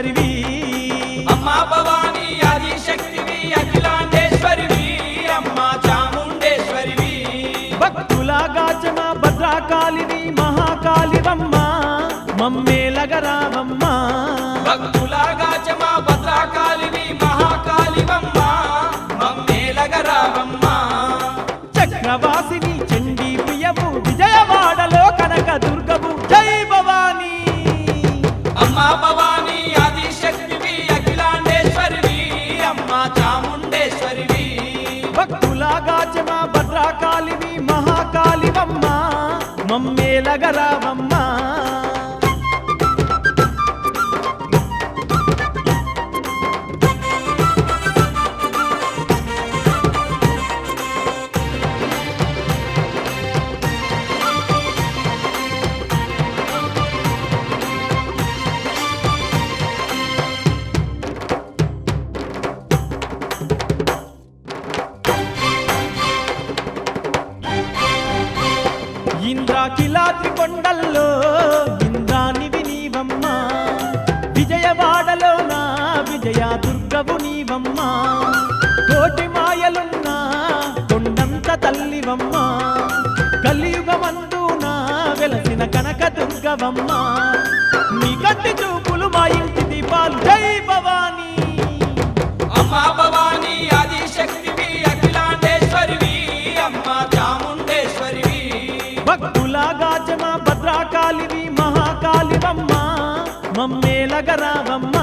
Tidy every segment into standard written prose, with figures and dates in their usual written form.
చాముండేశ్వరివి అమ్మా భవానీ ఆదిశక్తివి అఖిలాండేశ్వరివి అమ్మా చాముండేశ్వరివి భక్తులాగాచమ భద్రకాళివి మహాకాళివమ్మ మమ్మేలగరావమ్మ భక్తులాగాచమ భద్రకాళివి మహాకాళివమ్మ మమ్మేలగరావమ్మ చక్రవాసిని చండీ ప్రియవు విజయవాడలో కనక దుర్గవు జై భవానీ అమ్మా భవానీ ఆదిశక్తివి అఖిలాండేశ్వరివి అమ్మా చాముండేశ్వరివి భక్తులాగాచమ భద్రకాళివి మహాకాళివమ్మ మమ్మేలగరావమ్మ ఇంద్రాకిలాద్రి కొండల్లో ఇంద్రానివి నీవమ్మ విజయవాడలో నా విజయ దుర్గవు నీవమ్మ కోటి మాయలున్నా కొండంత తల్లివమ్మ కలియుగమందు నా వెలసిన కనక దుర్గవమ్మ నీ కంటి చూపులు మా ఇంటి దీపాలు జై భవానీ అమ్మా భవానీ ఆదిశక్తివి అఖిలాండేశ్వరివి అమ్మా చాముండేశ్వరివి భక్తులాగాచమ భద్రకాళివి మహాకాళివమ్మ మమ్మేలగరావమ్మ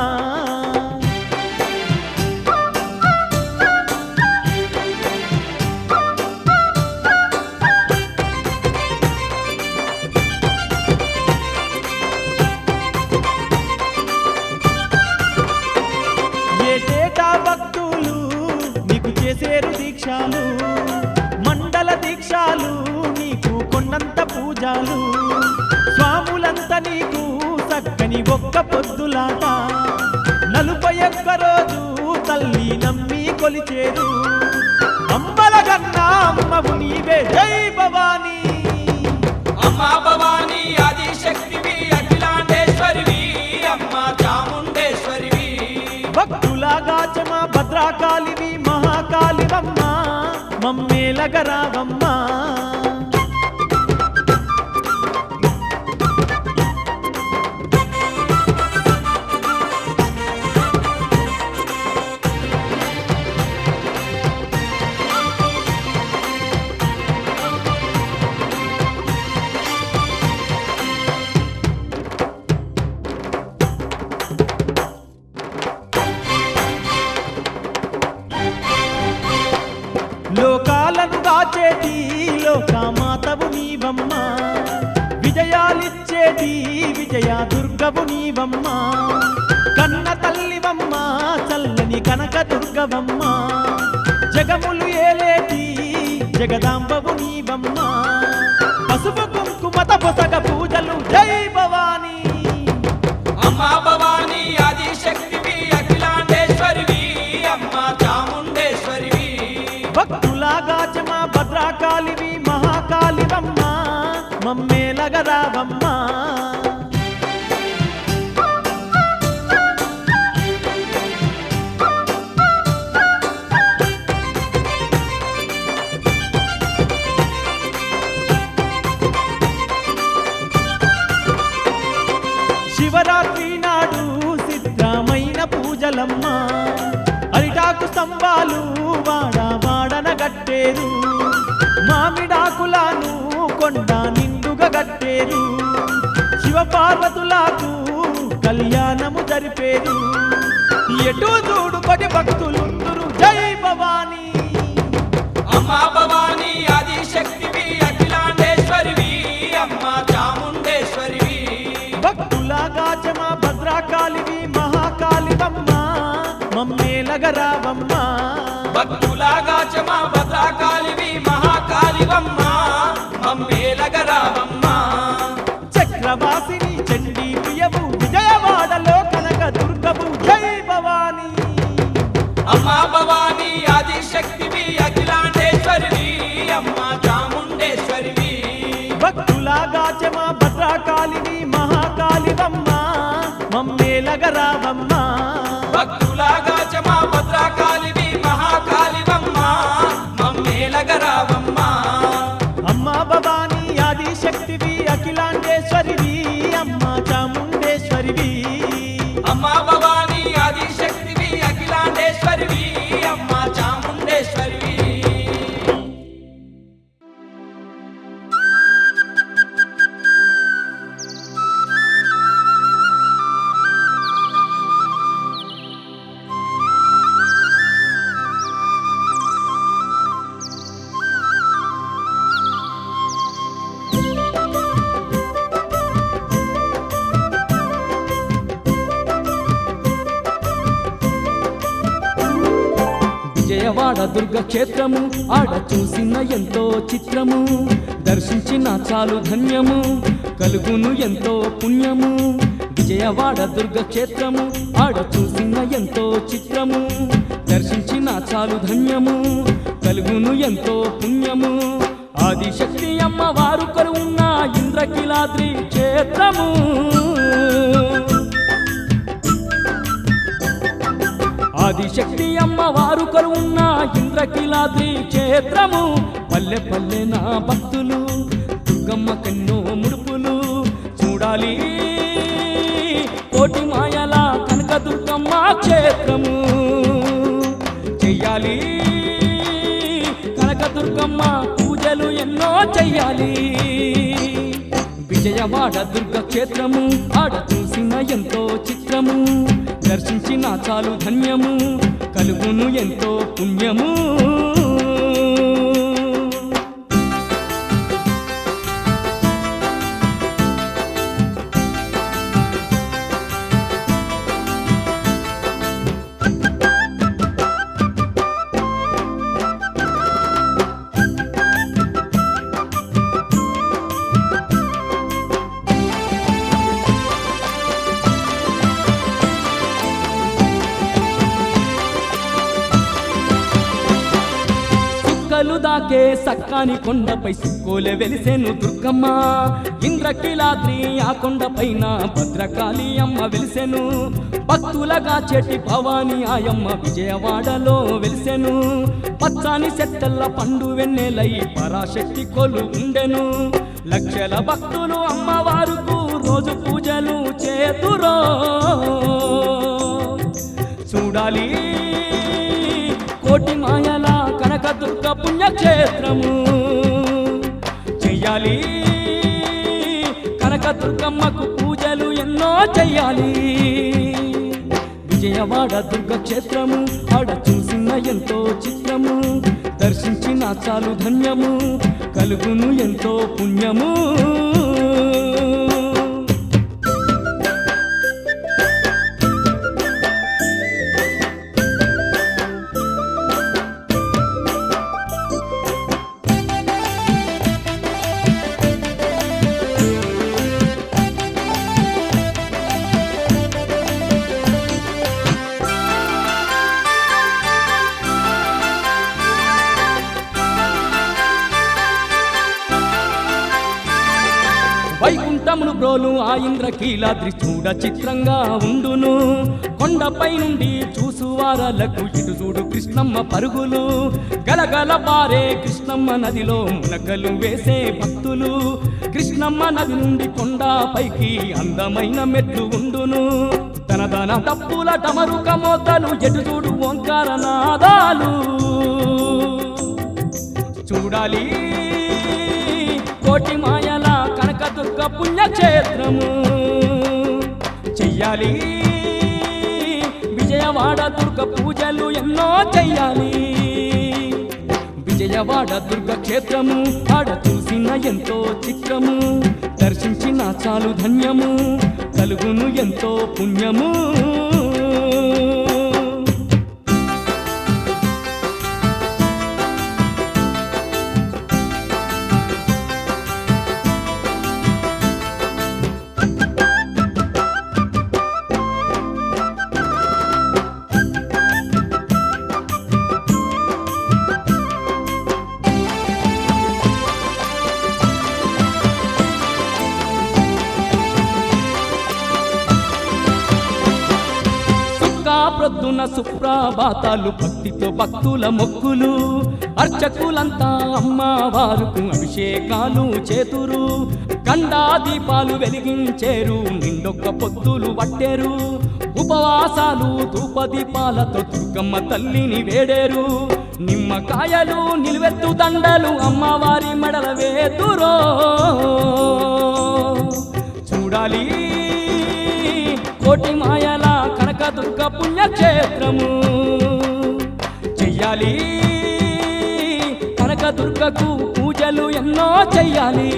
ఏటేటా భక్తులు నీకు చేసేరు దీక్షాలు మండల దీక్షాలు నీకు కొండంత పూజాలు స్వాములంత నీకు చక్కని ఒక్క పొద్దులాట 41 రోజు తల్లి నమ్మి కొలిచేరు అంబలగన్న అమ్మవు నీవే జై భవానీ అమ్మా భవానీ ఆదిశక్తివి అఖిలాండేశ్వరివి అమ్మా చాముండేశ్వరివి భక్తులాగాచమ భద్రకాళివి మహాకాళివమ్మ మమ్మేలగరావమ్మ లోకాలను దాచేటి లోకమాతవు నీవమ్మ విజయాలిచ్చేటి విజయ దుర్గవు నీవమ్మ కన్న తల్లివమ్మ చల్లని కనక దుర్గవమ్మ జగములు ఏలేటి జగదాంబవు నీవమ్మ పసుపు కుంకుమత పొసగ పూజలు జై భవానీ అమ్మా భవానీ ఆదిశక్తివి అఖిలాండేశ్వరివి అమ్మా చాముండేశ్వరివి భక్తులాగాచమ భద్రకాళివి మహాకాళివమ్మ మమ్మేలగరావమ్మ శివరాత్రి నాడు సిద్ధమైన పూజలమ్మ అరిటాకు స్తంభాలు వాడన గట్టేరు మామిడాకులను కొండ నిండుగా గట్టేరు శివపార్వతులకు కళ్యాణము జరిపేరు ఎటు చూడు పడి భక్తులుందురు జై భవానీ అమ్మా భవానీ ఆదిశక్తివి అఖిలాండేశ్వరివి అమ్మా చాముండేశ్వరివి భక్తులాగాచమ భద్రకాళివి మహాకాళివమ్మ మమ్మేలగరావమ్మ భక్తులాగాచమ భద్రకాళివి మహాకాళివమ్మ మమ్మేలగరావమ్మ చక్రవాసిని చండీ ప్రియవు విజయవాడలో కనక దుర్గవు జై భవానీ అమ్మా భవానీ ఆదిశక్తివి అఖిలాండేశ్వరివి అమ్మా చాముండేశ్వరివి భక్తులాగాచమ భద్రకాళివి మహాకాళివమ్మ మమ్మేలగరావమ్మా భక్తులాగా చమా భద్రకాళివి మహాకాళివమ్మ మమ్మేలగరావమ్మా అమ్మా భవానీ ఆది శక్తివి అఖిలాండేశ్వరివి అమ్మా చాముండేశ్వరివి అమ్మా భవానీ ఆది శక్తివి అఖిలాండేశ్వరివి అమ్మా చాముండేశ్వరివి విజయవాడ దుర్గ క్షేత్రము ఆడ చూసిన ఎంతో చిత్రము దర్శించిన చాలు ధన్యము కలుగును ఎంతో పుణ్యము విజయవాడ దుర్గ క్షేత్రము ఆడ చూసిన ఎంతో చిత్రము దర్శించిన చాలు ధన్యము కలుగును ఎంతో పుణ్యము ఆదిశక్తి అమ్మవారు కొలువున్న ఇంద్రకీలాద్రి క్షేత్రము ఆదిశక్తి అమ్మవారు కొలువున్న ఇంద్రకీలాద్రి క్షేత్రము పల్లె పల్లె నా భక్తులు దుర్గమ్మ కన్నో ముడుపులు చూడాలి కోటి మాయల కనక దుర్గమ్మ క్షేత్రము చెయ్యాలి కనక దుర్గమ్మ పూజలు ఎన్నో చెయ్యాలి విజయవాడ దుర్గ క్షేత్రము ఆడ చూసిన ఎంతో చిత్రము దర్శించిన చాలు ధన్యము కలుగును ఎంతో పుణ్యము చుక్కలు దాకే సక్కాని కొండపై సుక్కోలే వెలిసెను దుర్గమ్మ ఇంద్రకీలాద్రి ఆ కొండపైన భద్రకాళి అమ్మ వెలిసెను భక్తులగా చెట్టి భవాని ఆయమ్మ విజయవాడలో వెలిసెను పచ్చాని సెట్టల్ల పండు వెన్నెలై పరాశక్తి కొలు ఉండెను లక్షల భక్తులు అమ్మవారుకు రోజు పూజలు చేతురో చూడాలి కోటి మాయల కనక దుర్గ పుణ్యక్షేత్రము చెయ్యాలి కనక దుర్గమ్మకు పూజలు ఎన్నో చెయ్యాలి విజయవాడ దుర్గ క్షేత్రము ఆడ చూసిన ఎంతో చిత్రము దర్శించిన చాలు ధన్యము కలుగును ఎంతో పుణ్యము వైకుంఠమును బ్రోలు ఆ ఇంద్రకీలాద్రి చూడ చిత్రంగా ఉండును కొండపై నుండి చూసువారలకు ఇటు చూడు కృష్ణమ్మ పరుగులు గలగల పారే కృష్ణమ్మ నదిలో మునకలు వేసే భక్తులు కృష్ణమ్మ నది నుండి కొండపైకి అందమైన మెట్లు ఉండును తన తప్పుల టమరుక మోతలు ఎటు చూడు ఓంకార నాదాలు చూడాలి కోటి మాయల కనక దుర్గ పుణ్యక్షేత్రము చెయ్యాలి విజయవాడ దుర్గ పూజలు ఎన్నో చెయ్యాలి విజయవాడ దుర్గ క్షేత్రము ఆడ చూసిన ఎంతో చిత్రము దర్శించిన చాలు ధన్యము కలుగును ఎంతో పుణ్యము ఇంకా ప్రొద్దున సుప్రభాతాలు భక్తితో భక్తుల మొక్కులు అర్చకులంతా అమ్మవారుకు అభిషేకాలు చేతురు గండా దీపాలు వెలిగించేరు నిండొక్క పొద్దులు పట్టేరు ఉపవాసాలు ధూపదీపాలతో దుర్గమ్మ తల్లిని వేడేరు నిమ్మకాయలు నిలువెత్తు దండలు అమ్మవారి మెడల వేతురో చూడాలి కోటి మాయల కనకదుర్గ పుణ్యక్షేత్రము చెయ్యాలి కనకదుర్గకు పూజలు ఎన్నో చెయ్యాలి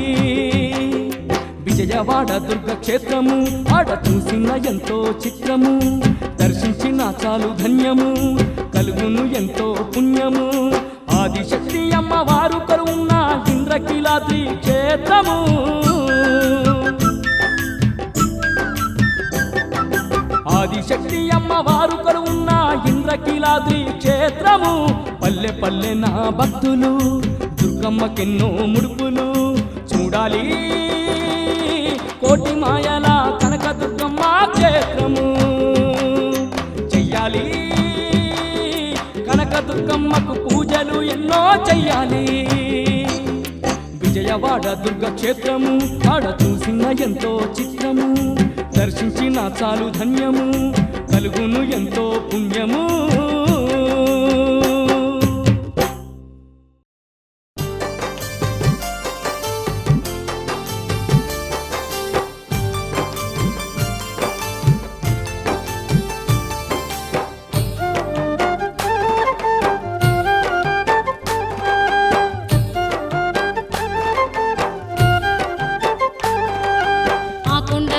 విజయవాడ దుర్గ క్షేత్రము ఆడ చూసిన ఎంతో చిత్రము దర్శించిన చాలు ధన్యము కలుగును ఎంతో పుణ్యము ఆదిశక్తి అమ్మవారు కరువున్న ఇంద్రకీలాద్రి క్షేత్రము ఆదిశక్తి అమ్మవారు కరువున్న ఇంద్రకీలాద్రి క్షేత్రము పల్లె పల్లె నా భక్తులు దుర్గమ్మకెన్నో ముడుపులు చూడాలి కోటి మాయల కనకదుర్గమ్మ క్షేత్రము చెయ్యాలి కనకదుర్గమ్మకు పూజలు ఎన్నో చెయ్యాలి విజయవాడ దుర్గ క్షేత్రము ఆడ చూసిన ఎంతో చిత్రము దర్శించిన చాలు ధన్యము కలుగును ఎంతో పుణ్యము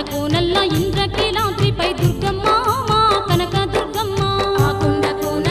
కోనల్ల ఇంద్రకీలాద్రిపై దుర్గమ్మ మా కనక దుర్గమ్మ ఆ కొండ కోన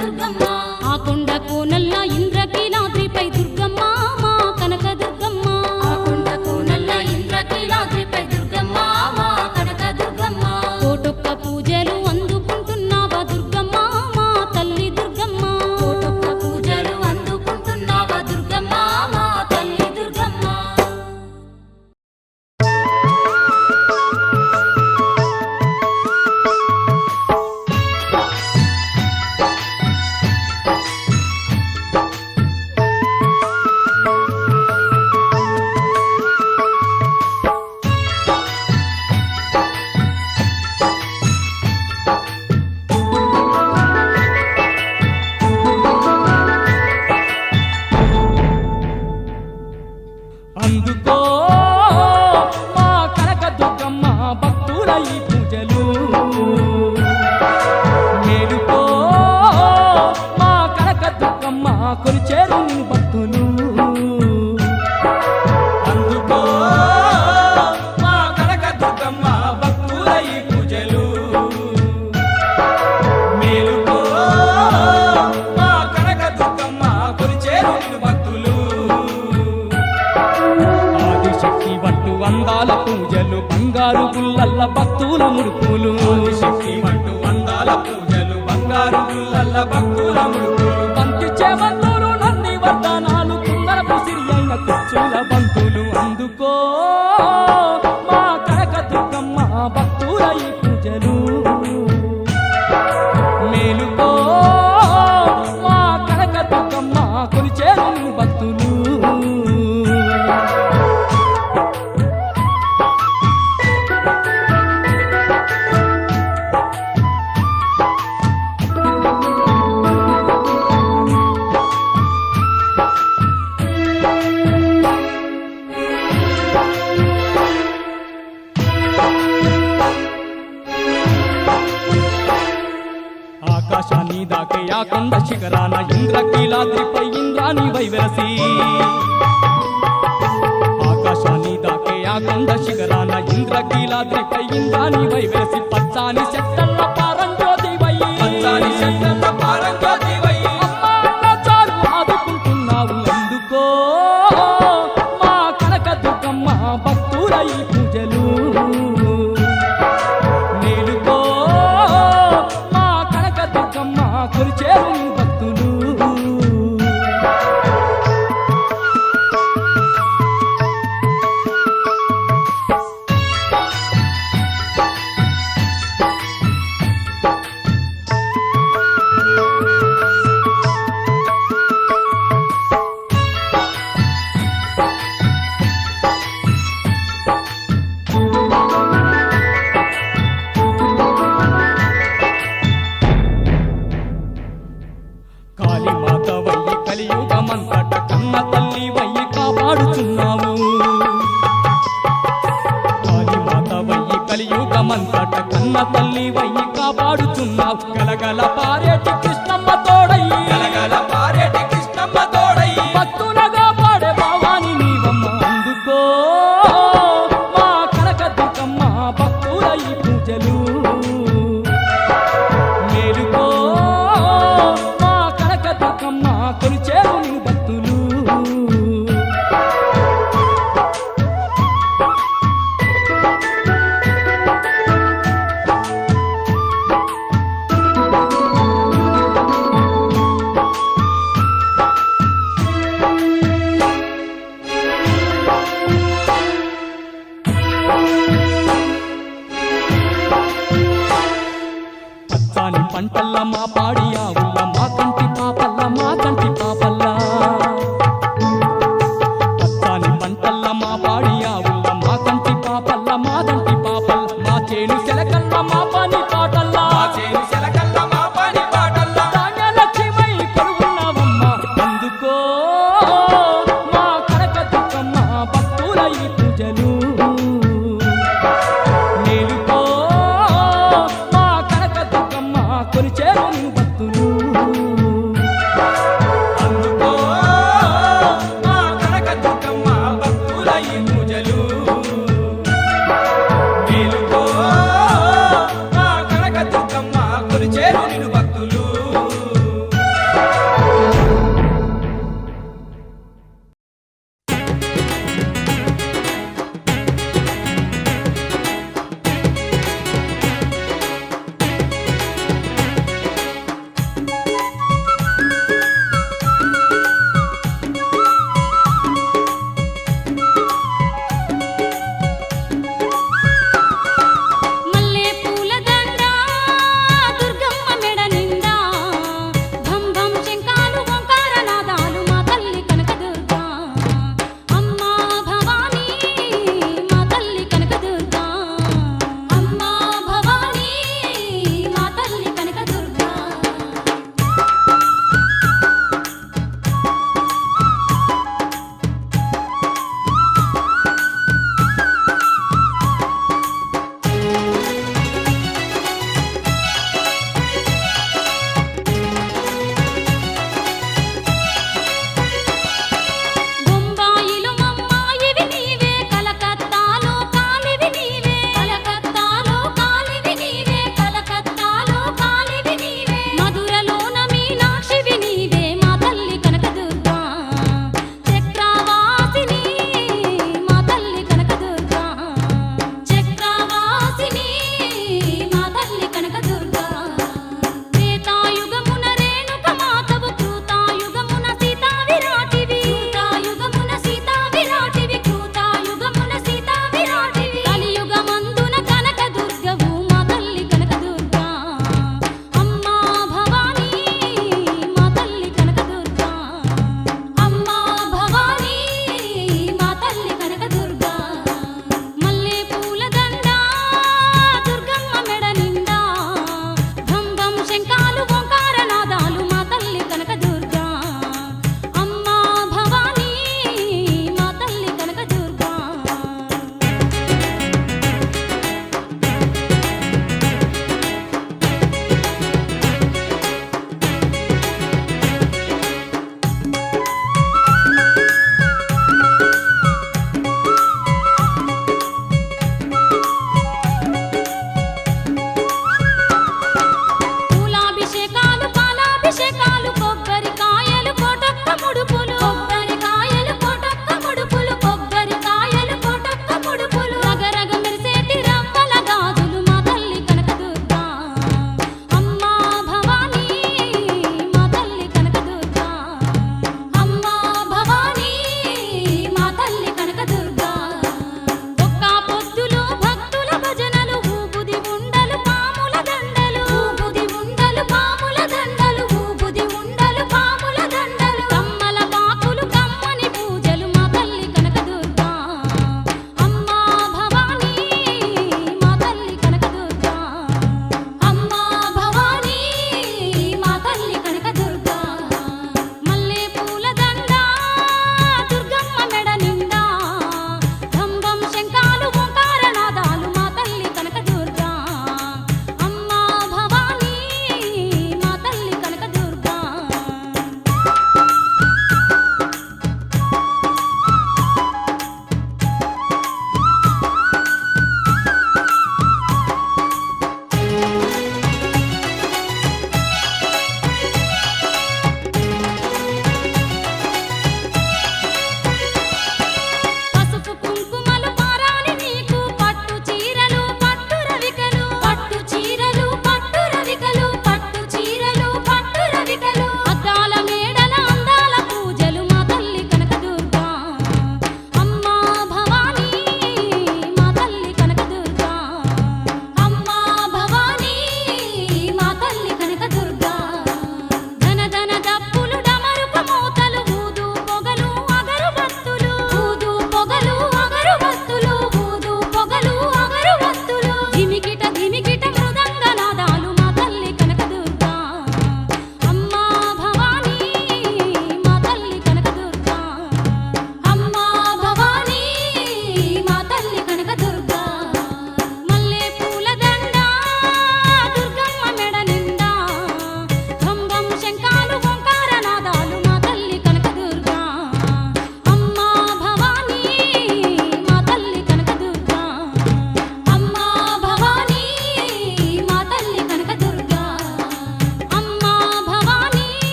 దుర్గమ్మ ఆ కొండ కోనల్ల ఇంద్రకీలాద్రిపై దుర్గమ్మ మా కనక దుర్గమ్మ ఆ కొండ కోనల్ల ఇంద్రకీలాద్రిపై దుర్గమ్మ మా కనక దుర్గమ్మ కోటొక్క పూజలు అందుకుంటున్నావా దుర్గమ్మ మా తల్లి దుర్గమ్మ కోటొక్క పూజలు అందుకుంటున్నావా దుర్గమ్మ మా తల్లి దుర్గమ్మ అందుకో మా కనక దుర్గమ్మ భక్తుల ఈ పూజలు మేలుకో మా కనక దుర్గమ్మ కొలిచేరు నిన్ను భక్తులు అందుకో మా కనక దుర్గమ్మ భక్తుల ఈ పూజలు మేలుకో మా కనక దుర్గమ్మ కొలిచేరు నిన్ను భక్తులు ఆదిశక్తి వంటు అందాల పూజలు బంగారు గుల్లల్ల భక్తుల ముడుపులు శక్తి వంటు వందాల పూజలు బంగారు గుల్లల్ల భక్తుల ముడుపులు బంతి చేమంతులు నంది వర్ధనాలు కుందరపు సిరి అయిన కుచ్చుల బంతులు అందుకో మా కనక దుర్గమ్మ భక్తుల ఈ పూజలు మేలుకో మా కనక దుర్గమ్మ కొలిచేరు నిన్ను భక్తులు ఆకాశాన్ని దాకే ఆ కొండ శిఖరాన ఇంద్రకీలాద్రిపై ఇంద్రాని వైవరసి ఆకాశాన్ని దాకే ఆ కొండ శిఖరాన ఇంద్రకీలాద్రిపై ఇంద్రాని వైవరసి పచ్చాని చెట్టల్ల పారంజ్యోతి వై పచ్చాని చెట్ల పారంజ్యోతివై అమ్మా అన్న చాలు ఆదుకుంటున్నావు అందుకో మా కనక దుర్గమ్మ భక్తుల ఈ పూజలు మేలుకో మా కనక దుర్గమ్మ కొలిచేరు నీ భక్తులు కాళీమాత వయ్యి కలియుగమంతట కన్న తల్లి వయ్యి కాపాడుచున్నావు కాళీమాత వయ్యి కలియుగమంతట కన్న తల్లి వయ్యి కాపాడుచున్నావు గలగల పారేటి కృష్ణమ్మ తోడయ్యి గలగల పారేటి కృష్ణమ్మ తోడై భక్తులగా పాడే భావాని నీవమ్మ అందుకో మా కనక దుర్గమ్మ భక్తుల ఈ పూజలు మేలుకో మా కనక దుర్గమ్మ కొలిచేరు నీ భక్తులు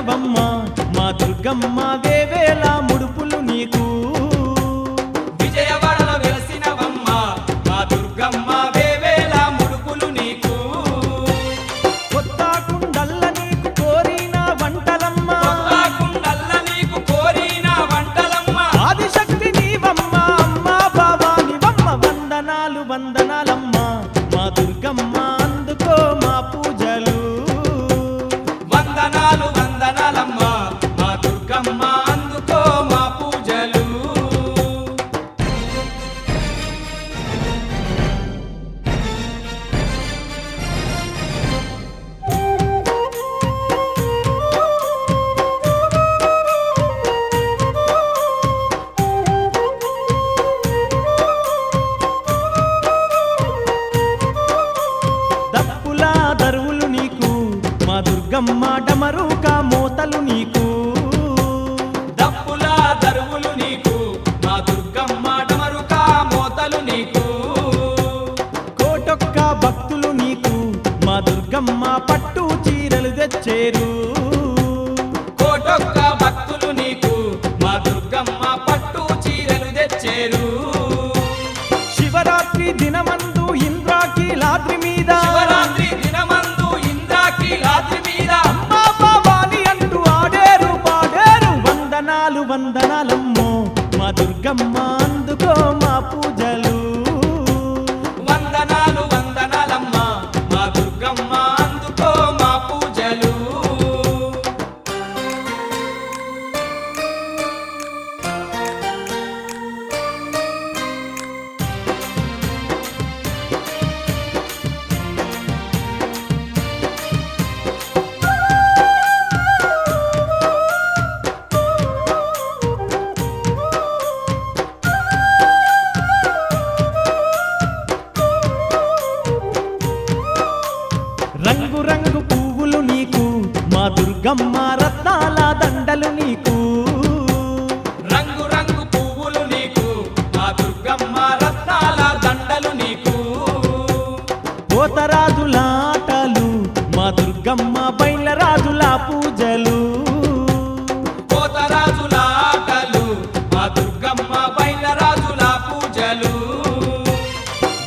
వెలసినవమ్మ మా దుర్గమ్మ వేవేల ముడుపులు నీకు విజయవాడలో వెలసినవమ్మ మా దుర్గమ్మ వేవేల ముడుపులు నీకు కొత్త కుండల్ల నీకు కోరిన వంటలమ్మ కొత్త కుండల్ల నీకు కోరిన వంటలమ్మ ఆదిశక్తి నీవమ్మ అమ్మ భవానివమ్మ వందనాలు వందనాలమ్మ మా దుర్గమ్మ అందుకో మా పూజలు వందనాలు వందనాలమ్మ మా దుర్గమ్మ అందుకో మా పూజలు దప్పుల దరువులు నీకు మా దుర్గమ్మ డమరుక మోతలు నీకు దప్పుల దరువులు నీకు మా దుర్గమ్మ డమరుక మోతలు నీకు కోటొక్క భక్తులు నీకు మా దుర్గమ్మ పట్టు చీరలు తెచ్చేరు కోటొక్క భక్తులు నీకు మా దుర్గమ్మ పట్టు చీరలు తెచ్చేరు శివరాత్రి దినమందు ఇంద్రాకీలాద్రి మీద శివరాత్రి దినమందు ఇంద్రాకీలాద్రి మీద అమ్మా భవాని అంటూ ఆడేరు పాడేరు వందనాలు వందనాలమ్మో మా దుర్గమ్మ అందుకో మా పూజలు వందనాలు వందనాలమ్మ మా దుర్గమ్మ అందుకో మా పూజలు రంగు రంగు పువ్వులు నీకు మా దుర్గమ్మ రత్నాల దండలు నీకు రంగు రంగు పువ్వులు నీకు మా దుర్గమ్మ రత్నాల దండలు నీకు పోతరాజుల ఆటలు మా దుర్గమ్మ బయలరాజుల పూజలు కోతరాజుల ఆటలు మా దుర్గమ్మ బయలరాజుల పూజలు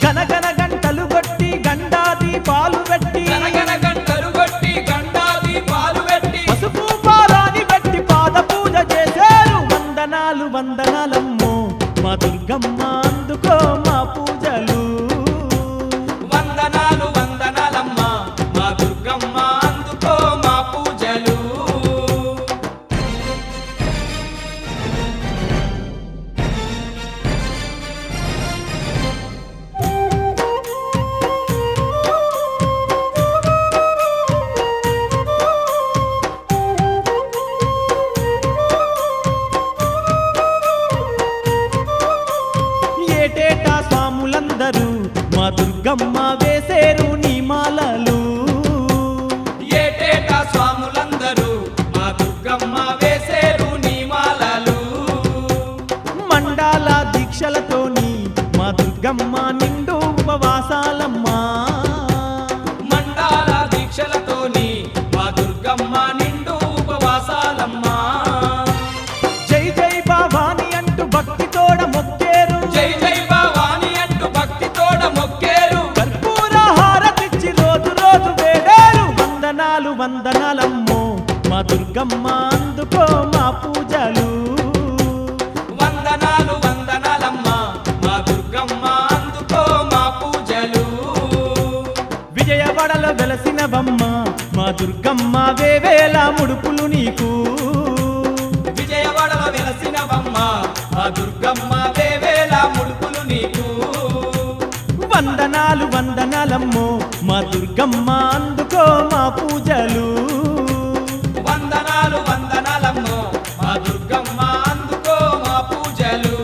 గనగన గంటలు కొట్టి గండాది పాలు పెట్టి గనగన గంటలు కొట్టి గండాది పాలు పెట్టి పసుపు పారాని పెట్టి పాద పూజ చేశారు వందనాలు వందనాలమ్మో మా దుర్గమ్మ అందుకో మా పూజలు వందనాలు వందనాలమ్మ మా దుర్గమ్మ అందుకో మా పూజలు ఏటేటా స్వాములందరూ మా దుర్గమ్మ వేసేరు నీ మాలలు ఏటేటా స్వాములందరూ మా దుర్గమ్మ వేసేరు నీమాలలు మండాల దీక్షలతోని మా దుర్గమ్మ నిండు ఉపవాసాలమ్మా మండాల దీక్షలతోని మా దుర్గమ్మ నిండు ఉపవాసాలమ్మా జై జై భవాని అంటూ భక్తితోడ మొక్కేరు జై జై భవాని అంటూ భక్తితోడ మొక్కేరు కర్పూర హారతిచ్చి రోజు రోజు వేడేరు వందనాలు వందనాలమ్మో మా దుర్గమ్మ అందుకో మా పూజలు వందనాలు వందనాలమ్మ మా దుర్గమ్మ అందుకో మా పూజలు విజయవాడలో వెలసినవమ్మ మా దుర్గమ్మ వేవేల ముడుపులు నీకు విజయవాడలో వెలసినవమ్మ మా దుర్గమ్మ వేవేల ముడుపులు నీకు వందనాలు వందనాలమ్మో మా దుర్గమ్మ అందుకో మా పూజలు వందనాలు వందనాలమ్మ మా దుర్గమ్మ అందుకో మా పూజలు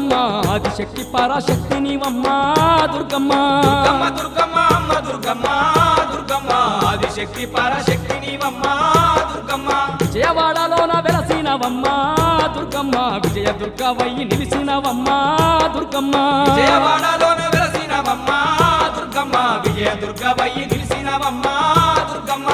దుర్గమ్మ ఆదిశక్తి పరాశక్తి నీవమ్మ దుర్గమ్మ దుర్గమ్మ దుర్గమ్మ అమ్మ దుర్గమ్మ దుర్గమ్మ ఆదిశక్తి పరాశక్తి నీవమ్మ దుర్గమ్మ విజయవాడలోన వెలసినవమ్మ దుర్గమ్మ విజయ దుర్గవయ్యి నిలిసినవమ్మ దుర్గమ్మ విజయవాడలోన వెలసినవమ్మ దుర్గమ్మ విజయ దుర్గవయ్యి నిలిసినవమ్మ దుర్గమ్మ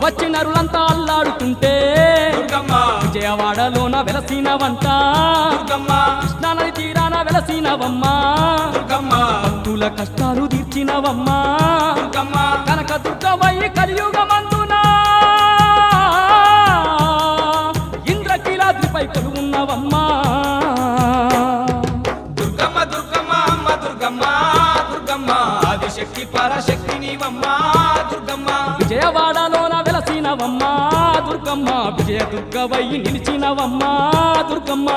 వచ్చి నరులంతా అల్లాడుతుంటే దుర్గమ్మ విజయవాడలోన వెలసినవంట దుర్గమ్మ కృష్ణానది తీరాన వెలసినవమ్మ దుర్గమ్మ భక్తుల కష్టాలు తీర్చినవమ్మ దుర్గమ్మ కనక దుర్గవయ్యి కలియుగమందున ఇంద్రకీలాద్రిపై కొలువున్నవమ్మ దుర్గమ్మ దుర్గమ్మ అమ్మ దుర్గమ్మ దుర్గమ్మ ఆదిశక్తి పరాశక్తి నీవమ్మ దుర్గమ్మ విజయవాడలోన వెలసినవమ్మ దుర్గమ్మ విజయ దుర్గవయ్యి నిలిచినవమ్మ దుర్గమ్మ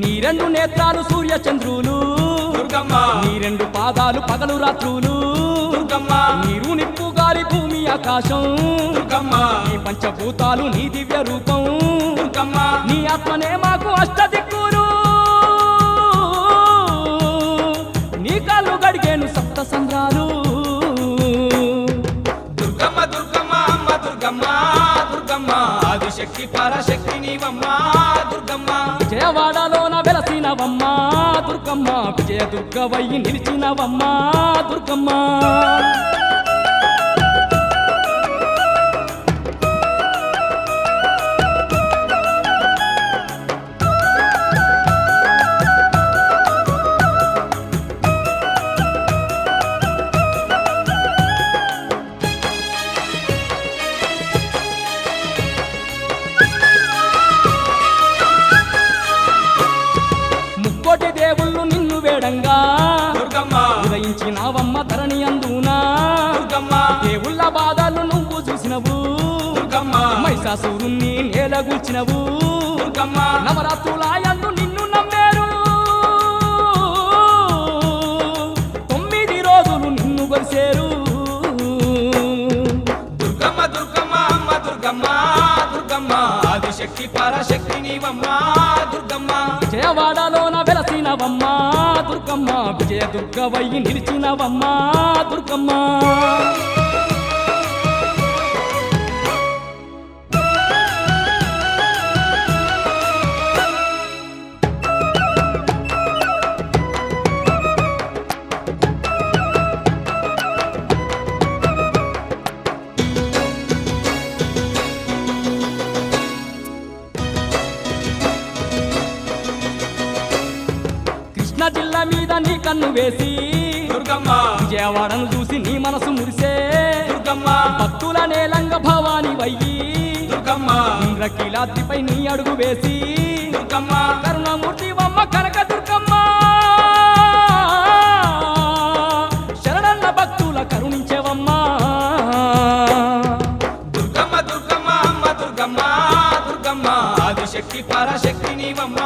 నీ రెండు నేత్రాలు సూర్య చంద్రులు దుర్గమ్మ నీ రెండు పాదాలు పగలు రాత్రులు దుర్గమ్మ నీరు నిప్పు గాలి భూమి ఆకాశం దుర్గమ్మ ఈ పంచభూతాలు నీ దివ్య రూపం దుర్గమ్మ నీ ఆత్మనే మాకు అష్టదిక్కులు నీ కాళ్ళు గడిగేను సప్త సంద్రాలు దుర్గమ్మ దుర్గమ్మ అమ్మ దుర్గమ్మ దుర్గమ్మ ఆదిశక్తి పరాశక్తి నీవమ్మ దుర్గమ్మ విజయవాడలోన వెలసినవమ్మ దుర్గమ్మ విజయ దుర్గవయ్యి నిలిచినవమ్మ దుర్గమ్మ ముక్కోటి దేవుళ్ళు నిన్ను వేడంగా దుర్గమ్మ ఉదయించినావమ్మ ధరణి అందునా దుర్గమ్మ దేవుళ్ళ బాధలు నువ్వు చూసినవు దుర్గమ్మ మహిషాసురుణ్ణి నేలగూల్చినవు దుర్గమ్మ నవరాత్రులాయందు నిన్ను నమ్మేరు 9 రోజులు నిన్ను కొలిసేరు దుర్గమ్మ దుర్గమ్మ అమ్మ దుర్గమ్మ దుర్గమ్మ ఆదిశక్తి పరాశక్తి నీవమ్మ దుర్గమ్మ విజయవాడలోన వెలసినవమ్మ దుర్గమ్మ విజయ దుర్గవయ్యి నిలిచినవమ్మ దుర్గమ్మ కృష్ణా జిల్లా మీద నీ కన్ను వేసి దుర్గమ్మ విజయవాడను చూసి నీ మనసు మురిసే దుర్గమ్మ భక్తుల నేలంగ భవాని వయ్యి దుర్గమ్మ ఇంద్రకీలాద్రిపై నీ అడుగు వేసి దుర్గమ్మ కరుణామూర్తి వమ్మ కనక దుర్గమ్మ శరణన్న భక్తుల కరుణించేవమ్మ దుర్గమ్మ దుర్గమ్మ అమ్మ దుర్గమ్మ దుర్గమ్మ ఆదిశక్తి పరాశక్తి నీవమ్మ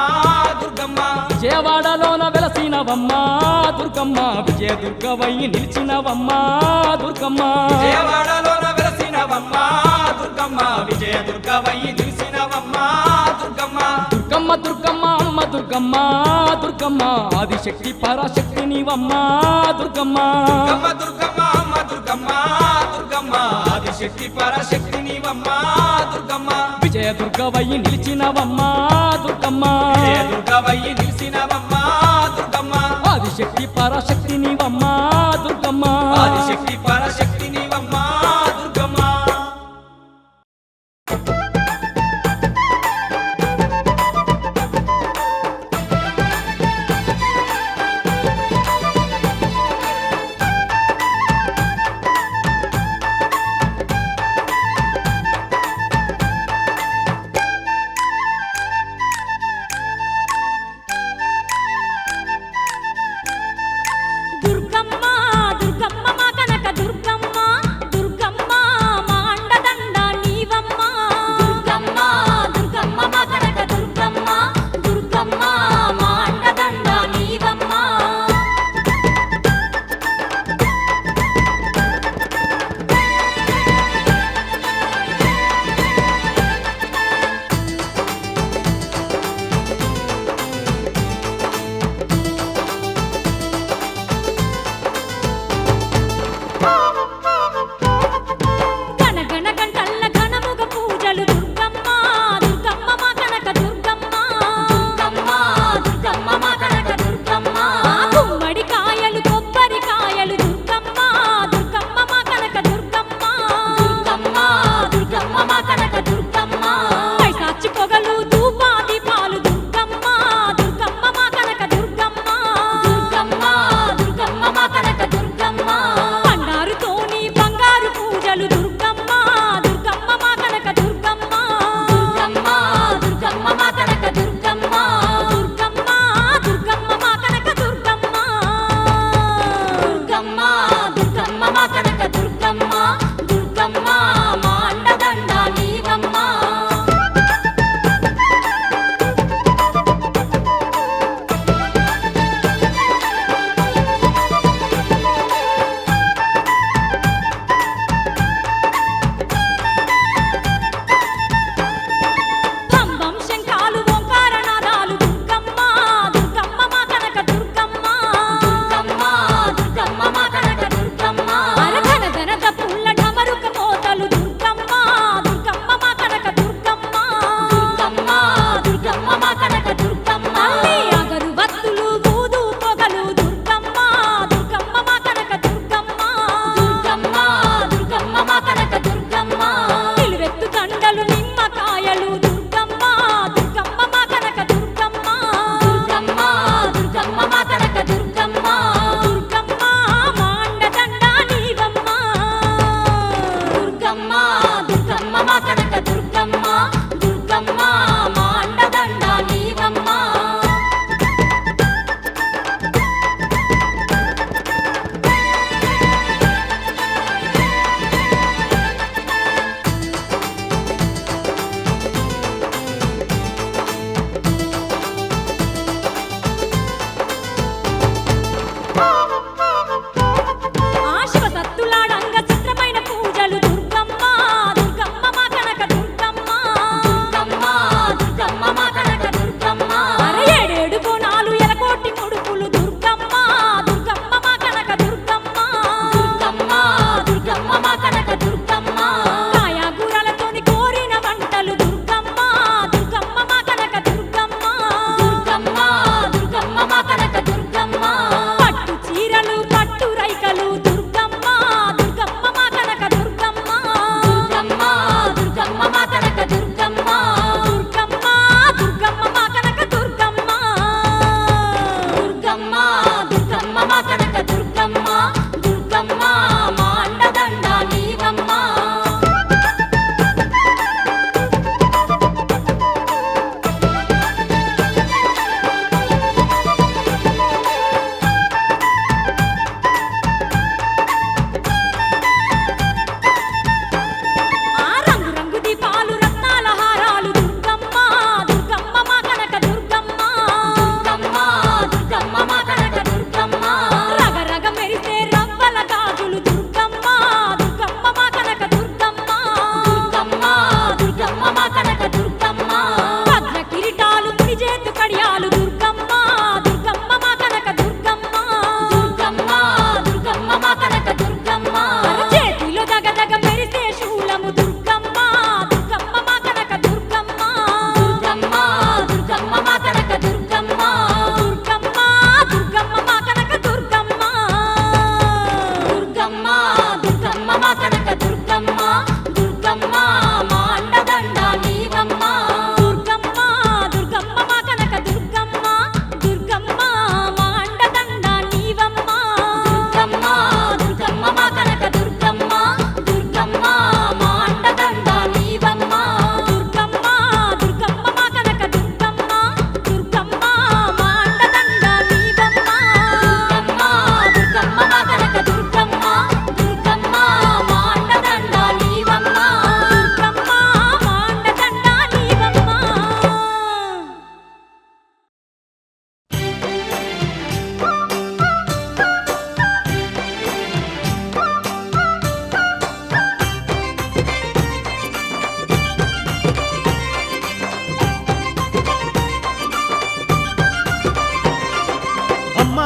దుర్గమ్మ విజయవాడలోన వెలసినవమ్మ దుర్గమ్మ విజయ దుర్గవయ్యి నిలిచినవమ్మ దుర్గమ్మ విజయవాడలోన వెలసినవమ్మ దుర్గమ్మ విజయ దుర్గవయ్యి నిలిసినవమ్మ దుర్గమ్మ దుర్గమ్మ దుర్గమ్మ అమ్మ దుర్గమ్మ దుర్గమ్మ ఆదిశక్తి పరాశక్తి నీవమ్మ దుర్గమ్మ దుర్గమ్మ దుర్గమ్మ అమ్మ దుర్గమ్మ దుర్గమ్మ ఆదిశక్తి పరాశక్తి నీవమ్మ దుర్గమ్మ విజయ దుర్గవయ్యి నిలిచినవమ్మ దుర్గమ్మ విజయ దుర్గవయ్యి నిలిసినవమ్మ దుర్గమ్మ ఆదిశక్తి పరాశక్తి నీవమ్మ దుర్గమ్మ ఆదిశక్తి పరాశక్తి నీవమ్మ దుర్గమ్మ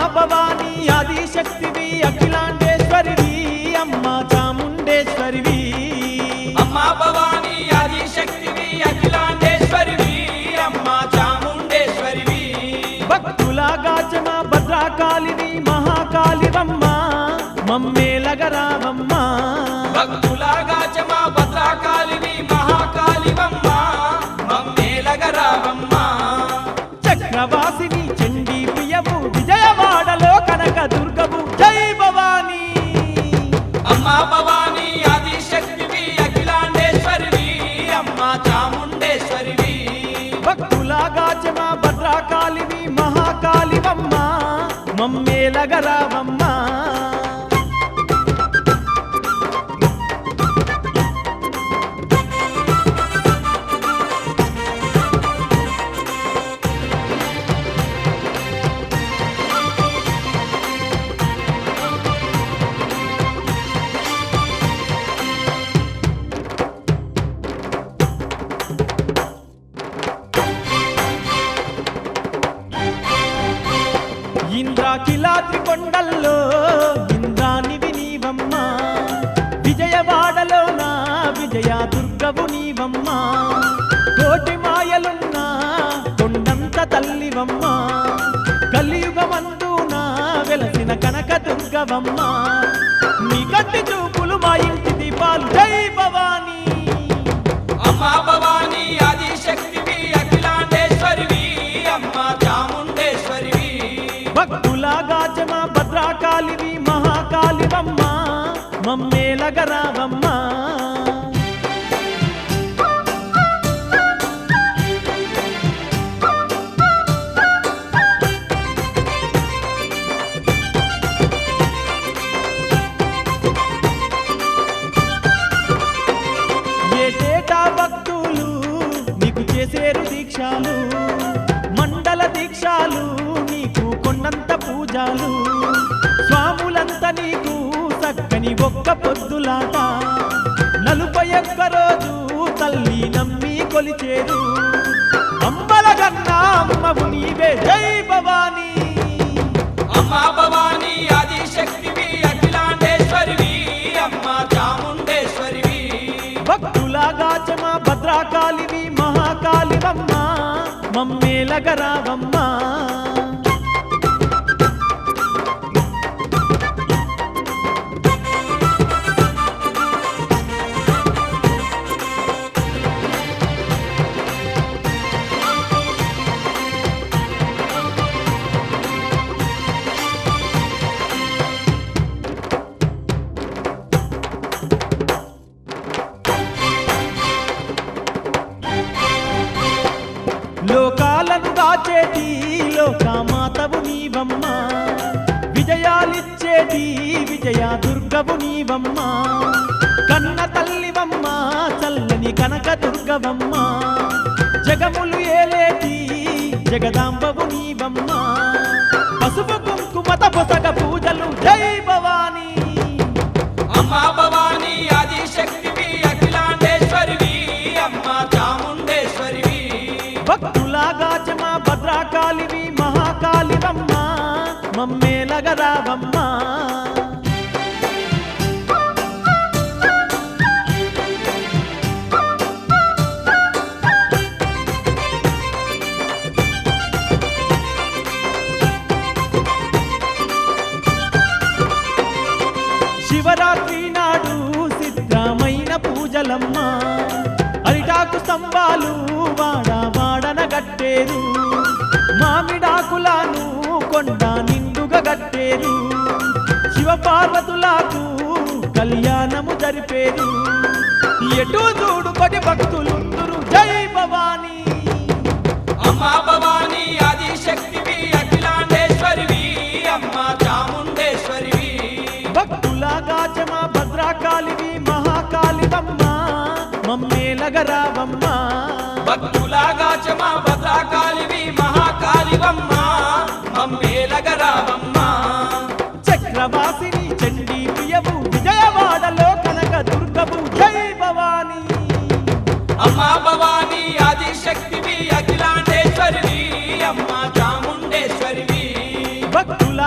భవానీ ఆదిశక్తివి అఖిలాండేశ్వరివి అమ్మ చాముండేశ్వరివి అమ్మా భవానీ ఆదిశక్తివి అఖిలాండేశ్వరివి అమ్మ చాముండేశ్వరివి భక్తుల గాచమ భద్రకాళివి మహాకాళివమ్మ మమ్మేలగరావమ్మ భక్తులాగాచమ భద్రకాళివి మహాకాళివమ్మ మమ్మేలగరావమ్మ చక్రవాసిని చండీ ప్రియవు విజయవాడలో కనక దుర్గవు జై భవానీ అమ్మా భవానీ ఆదిశక్తివి అఖిలాండేశ్వరివి అమ్మ చాముండేశ్వరివి భక్తుల గాచమ భద్రకాళివి మహాకాళివమ్మ మమ్మేలగరావమ్మ ఇంద్రాకిలాద్రి కొండల్లో ఇంద్రానివి నీవమ్మ విజయవాడలో నా విజయ దుర్గవు నీవమ్మ కోటి మాయలున్న కొండంత తల్లివమ్మ కలియుగమందు నా వెలసిన కనక దుర్గవమ్మ నీ కంటి చూపులు మా ఇంటి దీపాలు జై భవానీ అమ్మా భవానీ ఆదిశక్తివి అఖిలాండేశ్వరివి అమ్మ చాముండేశ్వరివి భక్తుల గాచమ భద్రకాళివి మహాకాళివమ్మ మమ్మేలగరావమ్మ ఏటేటా భక్తులు నీకు చేసేరు దీక్షాలు మండల దీక్షాలు నీకు కొండంత పూజాలు స్వాములంత నీకు చక్కని ఒక్క పొద్దులాట 41 రోజు తల్లి నమ్మి కొలిచేరు అంబల గన్నా అమ్మవు నీవే జై భవానీ అమ్మా భవానీ ఆదిశక్తివి అఖిలాండేశ్వరివి అమ్మ చాముండేశ్వరివి భక్తుల గాచమ భద్రకాళివి మహాకాళివమ్మ మమ్మేలగరావమ్మ లోకాలను దాచేటి లోకమాతవు నీవమ్మ విజయాలిచ్చేటి విజయ దుర్గవు నీవమ్మ కన్న తల్లివమ్మ చల్లని కనక దుర్గవమ్మ జగములు ఏలేటి జగదాంబవు నీవమ్మ పసుపు కుంకుమత పొసగ పూజలు జై భవానీ అమ్మా భవానీ ఆదిశక్తివి అఖిలాండేశ్వరివి అమ్మ చాముండేశ్వరివి భక్తుల గాచమ భద్రకాళివి మహాకాళివమ్మ మమ్మేలగరావమ్మ శివరాత్రి నాడు సిద్ధమైన పూజలమ్మ అరిటాకు స్తంభాలు వాడన గట్టేరు మామిడాకులను కొండ నిండుగా గట్టేరు శివపార్వతులకు కళ్యాణము జరిపేరు ఎటు చూడు పడి భక్తులుందురు జై భవానీ అమ్మా భవానీ ఆదిశక్తివి అఖిలాండేశ్వరివి అమ్మ చాముండేశ్వరివి భక్తుల గాచమ భద్రకాళివి మహాకాళివమ్మ మమ్మేలగరావమ్మ భక్తులాగాచమ భద్రకాళివి మహాకాళివమ్మ మమ్మేలగరావమ్మ చక్రవాసిని చండీ ప్రియవు విజయవాడలో కనక దుర్గవు జై భవానీ అమ్మా భవానీ ఆదిశక్తివి అఖిలాండేశ్వరివి అమ్మ చాముండేశ్వరివి భక్తుల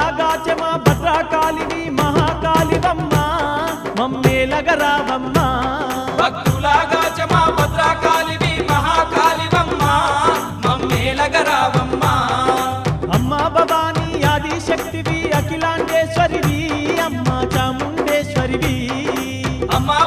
మేలగరావమ్మా భక్తులాగా చమా భద్రకాళివి మహాకాళివమ్మ మమ్మేలగరావమ్మా అమ్మా భవానీ ఆది శక్తివి అఖిలాండేశ్వరివి అమ్మా చాముండేశ్వరివి అమ్మా